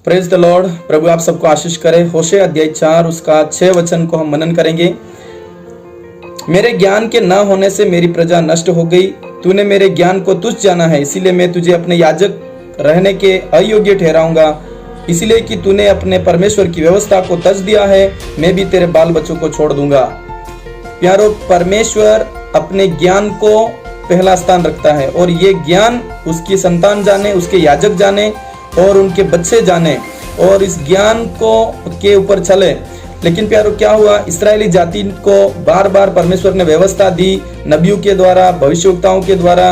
Praise the Lord. प्रभु आप सबको आशीष करे। होशे अध्याय 4 उसका 6 वचन को हम मनन करेंगे। मेरे ज्ञान के न होने से मेरी प्रजा नष्ट हो गई। तूने मेरे ज्ञान को तुच्छ जाना है, इसीलिए मैं तुझे अपने याजक रहने के अयोग्य ठहराऊंगा। इसलिए कि तूने अपने परमेश्वर की व्यवस्था को तज दिया है, मैं भी तेरे बाल बच्चों को छोड़ दूंगा। प्यारो, परमेश्वर अपने ज्ञान को पहला स्थान रखता है और ये ज्ञान उसकी संतान जाने, उसके याजक जाने और उनके बच्चे जाने और इस ज्ञान को के ऊपर चले। लेकिन प्यारो क्या हुआ, इस्राएली जाति को बार बार परमेश्वर ने व्यवस्था दी, नबियों के द्वारा, भविष्यवक्ताओं के द्वारा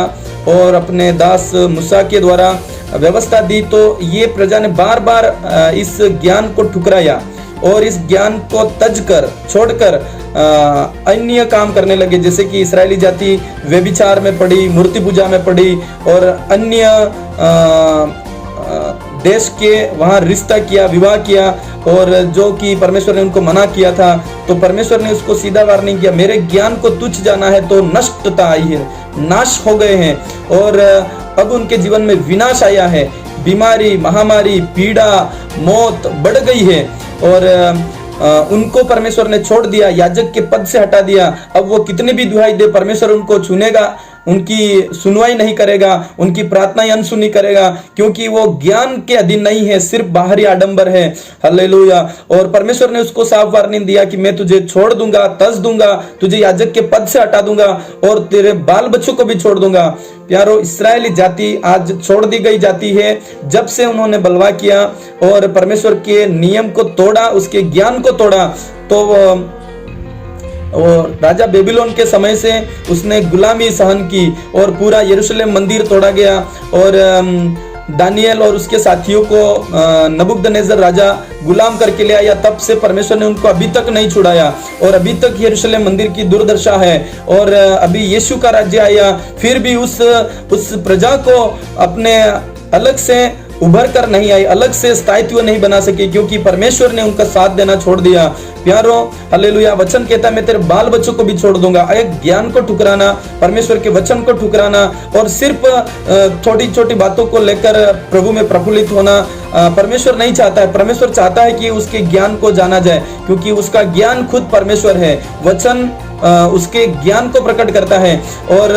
और अपने दास मूसा के द्वारा व्यवस्था दी। तो ये प्रजा ने बार बार इस ज्ञान को ठुकराया और इस ज्ञान को तज कर छोड़कर अन्य काम करने लगे। जैसे कि इस्राएली जाति व्यभिचार में पड़ी, मूर्ति पूजा में पड़ी और अन्य देश के वहां रिश्ता किया, विवाह किया और जो कि परमेश्वर ने उनको मना किया था। तो परमेश्वर ने उसको सीधा वार्निंग किया, मेरे ज्ञान को तुच्छ जाना है तो नष्टता आई है, नाश हो गए हैं और अब उनके जीवन में विनाश आया है। बीमारी, महामारी, पीड़ा, मौत बढ़ गई है और उनको परमेश्वर ने छोड़ दिया, याजक के पद से हटा दिया। अब वो कितने भी दुहाई दे, परमेश्वर उनको छूनेगा, उनकी सुनवाई नहीं करेगा, उनकी प्रार्थनाएं अनसुनी करेगा, क्योंकि वो ज्ञान के अधीन नहीं है, सिर्फ बाहरी आडंबर है। हालेलुया। और परमेश्वर ने उसको साफ वार्निंग दिया कि मैं तुझे छोड़ दूंगा, तज दूंगा, तुझे याजक के पद से हटा दूंगा और तेरे बाल बच्चों को भी छोड़ दूंगा। प्यारो, इस्राएली जाति आज छोड़ दी गई जाति है। जब से उन्होंने बलवा किया और परमेश्वर के नियम को तोड़ा, उसके ज्ञान को तोड़ा, तो और राजा बेबीलोन के समय से उसने गुलामी सहन की और पूरा यरूशलेम मंदिर तोड़ा गया और दानियल और उसके साथियों को नबूकदनेस्सर राजा गुलाम करके ले आया। तब से परमेश्वर ने उनको अभी तक नहीं छुड़ाया और अभी तक यरूशलेम मंदिर की दुर्दशा है। और अभी यीशु का राज्य आया, फिर भी उस प्रजा को अपने अलग से उभर कर नहीं आई, अलग से स्थायित्व नहीं बना सके, क्योंकि परमेश्वर ने उनका साथ देना छोड़ दिया। प्यारो, हालेलुया। वचन कहता है मैं तेरे बाल बच्चों को भी छोड़ दूंगा। एक ज्ञान को ठुकराना, परमेश्वर के वचन को ठुकराना और सिर्फ छोटी छोटी बातों को लेकर प्रभु में प्रफुल्लित होना परमेश्वर नहीं चाहता है। परमेश्वर चाहता है कि उसके ज्ञान को जाना जाए, क्योंकि उसका ज्ञान खुद परमेश्वर है। वचन उसके ज्ञान को प्रकट करता है और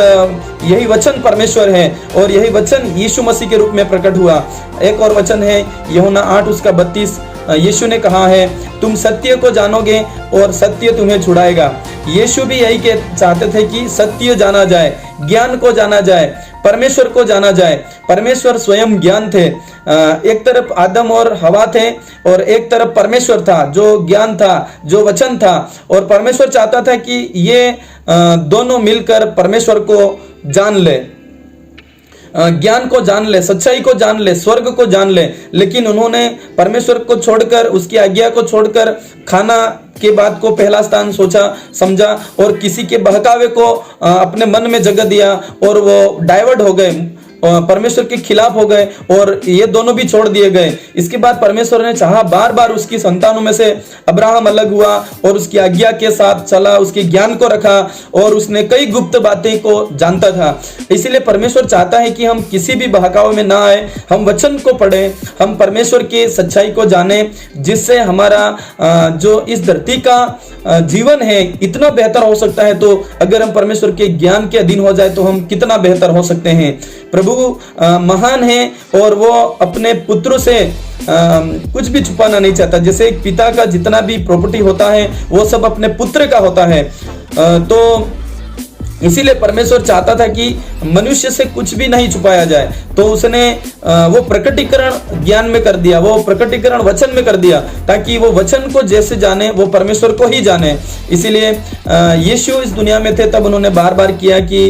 यही वचन परमेश्वर है और यही वचन यीशु मसीह के रूप में प्रकट हुआ। एक और वचन है यूहन्ना 8 उसका 32। यीशु ने कहा है, तुम सत्य को जानोगे और सत्य तुम्हें छुड़ाएगा। यीशु भी यही चाहते थे कि सत्य जाना जाए, ज्ञान को जाना जाए, परमेश्वर को जाना जाए। परमेश्वर स्वयं ज्ञान थे। एक तरफ आदम और हवा थे और एक तरफ परमेश्वर था, जो ज्ञान था, जो वचन था। और परमेश्वर चाहता था कि ये दोनों मिलकर परमेश्वर को जान ले, ज्ञान को जान ले, सच्चाई को जान ले, स्वर्ग को जान ले। लेकिन उन्होंने परमेश्वर को छोड़कर, उसकी आज्ञा को छोड़कर खाना के बात को पहला स्थान सोचा, समझा और किसी के बहकावे को अपने मन में जगह दिया और वो डाइवर्ट हो गए, परमेश्वर के खिलाफ हो गए और ये दोनों भी छोड़ दिए गए। इसके बाद परमेश्वर ने चाहा, बार बार उसकी संतानों में से अब्राहम अलग हुआ और उसकी आज्ञा के साथ चला, उसके ज्ञान को रखा और उसने कई गुप्त बातें को जानता था। इसीलिए परमेश्वर चाहता है कि हम किसी भी बहकावे में ना आए, हम वचन को पढ़ें, हम परमेश्वर की सच्चाई को जाने, जिससे हमारा जो इस धरती का जीवन है इतना बेहतर हो सकता है। तो अगर हम परमेश्वर के ज्ञान के अधीन हो जाए तो हम कितना बेहतर हो सकते हैं। प्रभु महान है और वो अपने पुत्रों से कुछ भी छुपाना नहीं चाहता। जैसे एक पिता का जितना भी प्रॉपर्टी होता है वो सब अपने पुत्र का होता है। तो इसीलिए परमेश्वर चाहता था कि मनुष्य से कुछ भी नहीं छुपाया जाए, तो उसने वो प्रकटीकरण ज्ञान में कर दिया, वो प्रकटीकरण वचन में कर दिया, ताकि वो वचन को जैसे जाने वो परमेश्वर को ही जाने। इसीलिए यीशु इस दुनिया में थे तब उन्होंने बार बार किया कि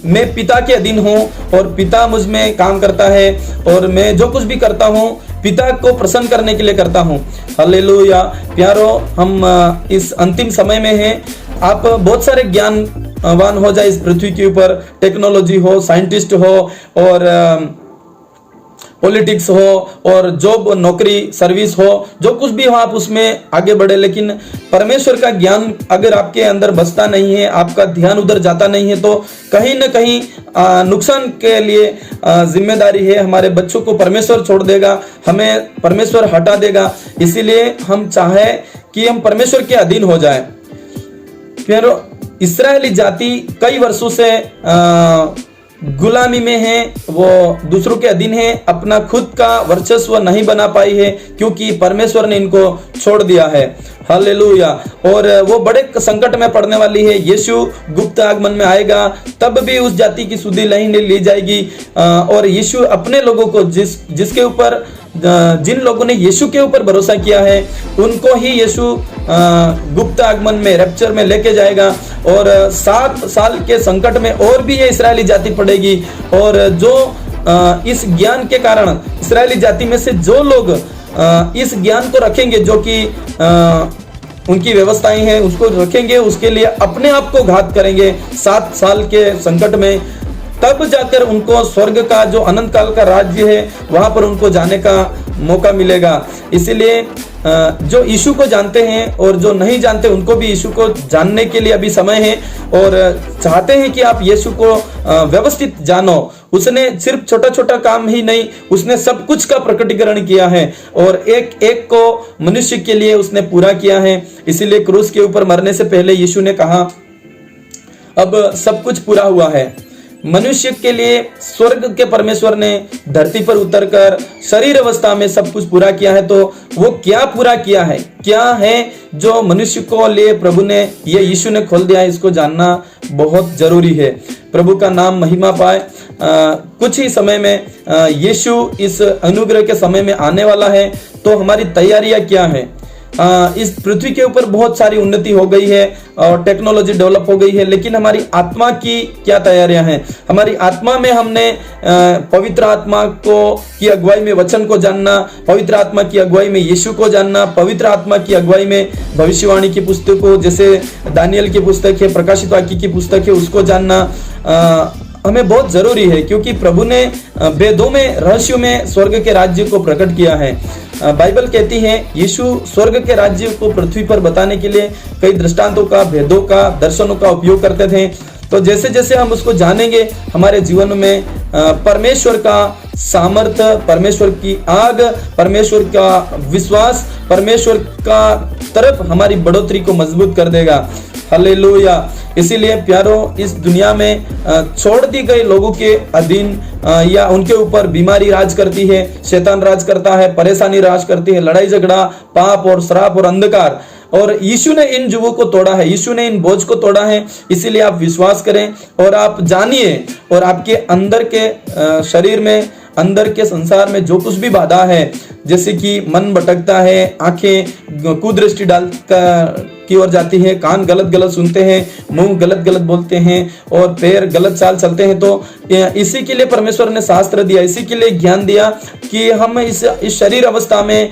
मैं पिता के अधीन हूँ और पिता मुझ में काम करता है और मैं जो कुछ भी करता हूँ पिता को प्रसन्न करने के लिए करता हूँ। हालेलुया। प्यारो, हम इस अंतिम समय में हैं। आप बहुत सारे ज्ञानवान हो जाए इस पृथ्वी के ऊपर, टेक्नोलॉजी हो, साइंटिस्ट हो और पॉलिटिक्स हो और जॉब, नौकरी, सर्विस हो, जो कुछ भी हो आप उसमें आगे बढ़े। लेकिन परमेश्वर का ज्ञान अगर आपके अंदर बसता नहीं है, आपका ध्यान उधर जाता नहीं है, तो कहीं ना कहीं नुकसान के लिए जिम्मेदारी है। हमारे बच्चों को परमेश्वर छोड़ देगा, हमें परमेश्वर हटा देगा। इसीलिए हम चाहे कि हम परमेश्वर के अधीन हो जाए। फिर इस्राएली जाति कई वर्षों से गुलामी में है, वो दूसरों के अधीन है, अपना खुद का वर्चस्व नहीं बना पाई है क्योंकि परमेश्वर ने इनको छोड़ दिया है। हालेलुया। और वो बड़े संकट में पड़ने वाली है। यीशु गुप्त आगमन में आएगा, तब भी उस जाति की सुधि नहीं ली जाएगी। और यीशु अपने लोगों को जिसके ऊपर जिन लोगों ने यीशु के ऊपर भरोसा किया है उनको ही यीशु गुप्त आगमन में रैप्चर में लेके जाएगा। और 7 साल के संकट में और भी ये इस्राएली जाति पड़ेगी। और जो इस ज्ञान के कारण इस्राएली जाति में से जो लोग इस ज्ञान को रखेंगे, जो कि उनकी व्यवस्थाएं हैं उसको रखेंगे, उसके लिए अपने आप को घात करेंगे 7 साल के संकट में, तब जाकर उनको स्वर्ग का जो अनंत काल का राज्य है वहां पर उनको जाने का मौका मिलेगा। इसीलिए जो यीशु को जानते हैं और जो नहीं जानते उनको भी यीशु को जानने के लिए अभी समय है। और चाहते हैं कि आप यीशु को व्यवस्थित जानो। उसने सिर्फ छोटा छोटा काम ही नहीं, उसने सब कुछ का प्रकटीकरण किया है और एक एक को मनुष्य के लिए उसने पूरा किया है। इसीलिए क्रूस के ऊपर मरने से पहले यीशु ने कहा अब सब कुछ पूरा हुआ है। मनुष्य के लिए स्वर्ग के परमेश्वर ने धरती पर उतरकर शरीर अवस्था में सब कुछ पूरा किया है। तो वो क्या पूरा किया है, क्या है जो मनुष्य को लिए प्रभु ने ये यीशु ने खोल दिया है, इसको जानना बहुत जरूरी है। प्रभु का नाम महिमा पाए। कुछ ही समय में यीशु इस अनुग्रह के समय में आने वाला है। तो हमारी तैयारियां क्या है? इस पृथ्वी के ऊपर बहुत सारी उन्नति हो गई है और टेक्नोलॉजी डेवलप हो गई है, लेकिन हमारी आत्मा की क्या तैयारियां हैं? हमारी आत्मा में हमने पवित्र आत्मा को की अगुवाई में वचन को जानना, पवित्र आत्मा की अगुवाई में यीशु को जानना, पवित्र आत्मा की अगुवाई में भविष्यवाणी की पुस्तकों जैसे दानियल की पुस्तक है, प्रकाशित वाक्य की पुस्तक है, उसको जानना हमें बहुत जरूरी है। क्योंकि प्रभु ने वेदों में रहस्यों में स्वर्ग के राज्य को प्रकट किया है। बाइबल कहती है यीशु स्वर्ग के राज्य को पृथ्वी पर बताने के लिए कई दृष्टांतों का, भेदों का, दर्शनों का उपयोग करते थे। तो जैसे जैसे हम उसको जानेंगे हमारे जीवन में परमेश्वर का सामर्थ्य, परमेश्वर की आग, परमेश्वर का विश्वास, परमेश्वर का तरफ हमारी बढ़ोतरी को मजबूत कर देगा। हालेलुया। इसीलिए प्यारों, इस दुनिया में छोड़ दी गई लोगों के अधीन या उनके ऊपर बीमारी राज करती है, शैतान राज करता है, परेशानी राज करती है, लड़ाई झगड़ा, पाप और श्राप और अंधकार। और यीशु ने इन जुगों को तोड़ा है, यीशु ने इन बोझ को तोड़ा है। इसीलिए आप विश्वास करें और आप जानिए। और आपके अंदर के शरीर में, अंदर के संसार में जो कुछ भी बाधा है, जैसे कि मन भटकता है, आंखें कुदृष्टि डाल की ओर जाती है, कान गलत गलत सुनते हैं, मुंह गलत गलत बोलते हैं और पैर गलत चाल चलते हैं, तो इसी के लिए परमेश्वर ने शास्त्र दिया, इसी के लिए ज्ञान दिया कि हम इस शरीर अवस्था में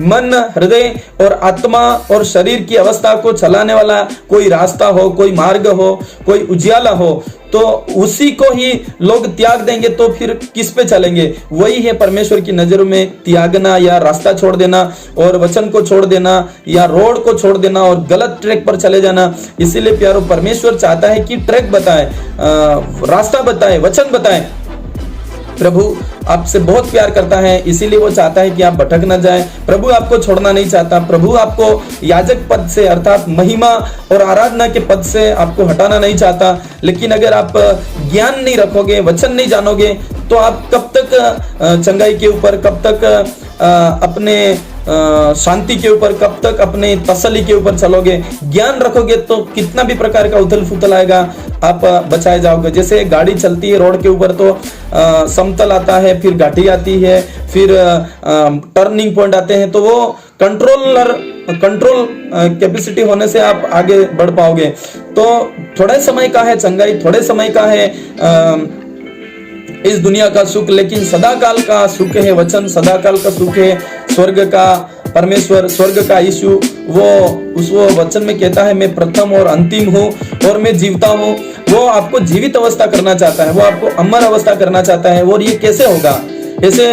मन, हृदय और आत्मा और शरीर की अवस्था को चलाने वाला कोई रास्ता हो, कोई मार्ग हो, कोई उजियाला हो, तो उसी को ही लोग त्याग देंगे तो फिर किस पे चलेंगे? वही है परमेश्वर की नजरों में त्यागना या रास्ता छोड़ देना और वचन को छोड़ देना या रोड को छोड़ देना और गलत ट्रैक पर चले जाना। इसीलिए प्यारो, परमेश्वर चाहता है कि ट्रैक बताए, रास्ता बताए, वचन बताए। प्रभु आपसे बहुत प्यार करता है, इसीलिए वो चाहता है कि आप भटक ना जाए। प्रभु आपको छोड़ना नहीं चाहता। प्रभु आपको याजक पद से अर्थात महिमा और आराधना के पद से आपको हटाना नहीं चाहता। लेकिन अगर आप ज्ञान नहीं रखोगे, वचन नहीं जानोगे, तो आप कब तक चंगाई के ऊपर, कब तक अपने शांति के ऊपर, कब तक अपने तसल्ली के ऊपर चलोगे? ज्ञान रखोगे तो कितना भी प्रकार का उथल फुथल आएगा, आप बचाए जाओगे। जैसे गाड़ी चलती है रोड के ऊपर तो समतल आता है, फिर घाटी आती है, फिर टर्निंग पॉइंट आते हैं, तो वो कंट्रोल कैपेसिटी होने से आप आगे बढ़ पाओगे। तो थोड़े समय का है चंगाई, थोड़े समय का है इस दुनिया का सुख, लेकिन सदा काल का सुख है वचन, सदा काल का सुख है स्वर्ग का परमेश्वर, स्वर्ग का यीशु। वो वचन में कहता है मैं प्रथम और अंतिम हूँ और मैं जीवता हूँ। वो आपको जीवित अवस्था करना चाहता है, वो आपको अमर अवस्था करना चाहता है। और ये कैसे होगा? ऐसे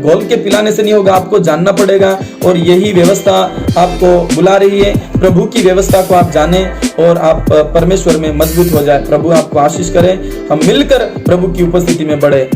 घोल के पिलाने से नहीं होगा, आपको जानना पड़ेगा और यही व्यवस्था आपको बुला रही है। प्रभु की व्यवस्था को आप जाने और आप परमेश्वर में मजबूत हो जाए। प्रभु आपको आशीष करे। हम मिलकर प्रभु की उपस्थिति में बढ़े।